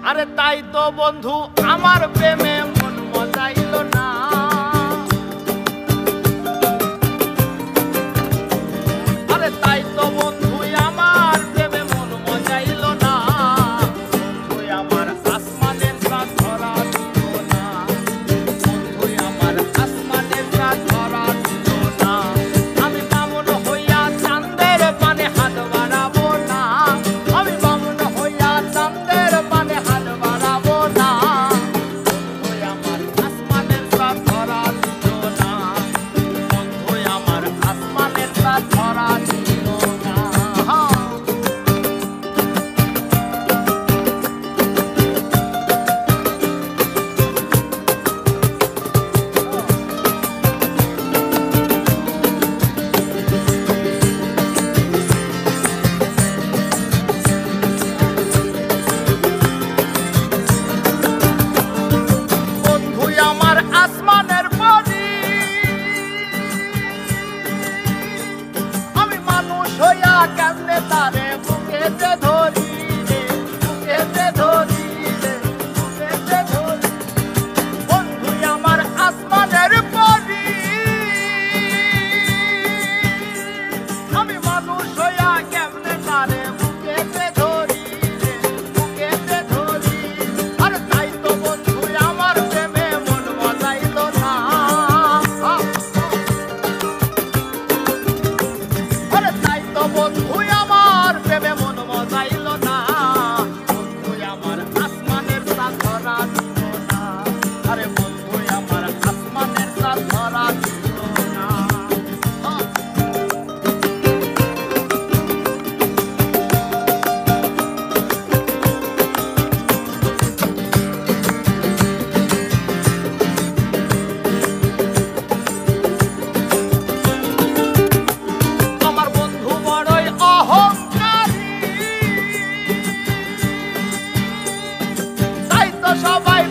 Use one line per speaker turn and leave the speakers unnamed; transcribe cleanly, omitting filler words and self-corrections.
আরে তাই তো বন্ধু আমার প্রেমে মন মজাইল না। আরে তাই তো বন্ধু আমার প্রেমে মন মজাইল না। বন্ধু আমার আসমানের চাঁদ ধরা দিল না। বন্ধু আমার আসমানের চাঁদ ধরা দিল না। আমি বামুন হইয়া চাঁদের পানে হাত বাড়াবো না। আমি বামুন হইয়া চাঁদের পানে হাত বাড়াবো না। বন্ধু আমার আসমানের চাঁদ ধরা দিল না। বন্ধু আমার আসমানের চাঁদ ধরা দিল না। বন্ধু আমার আসমানের পরি, আমি মানুষ হইয়া কেমনে তারে বুকেতে ধরি রে, বুকেতে ধরি রে, বুকেতে ধরি। বন্ধু আমার আসমানের পরি, আমি মানুষ হইয়া কেমনে তারে বুকেতে ধরি রে, বুকেতে ধরি। আর তাই তো বন্ধু আমার প্রেমে মন মজাইল না। আরে তাই তো বন্ধু আমার প্রেমে মন মজাইল না। বন্ধু আমার আসমানের চাঁদ ধরা দিল না। আরে বন্ধু আমার আসমানের চাঁদ ধরা দিল না। আমার বন্ধু বড়ই অহংকারী, তাই তো সবাই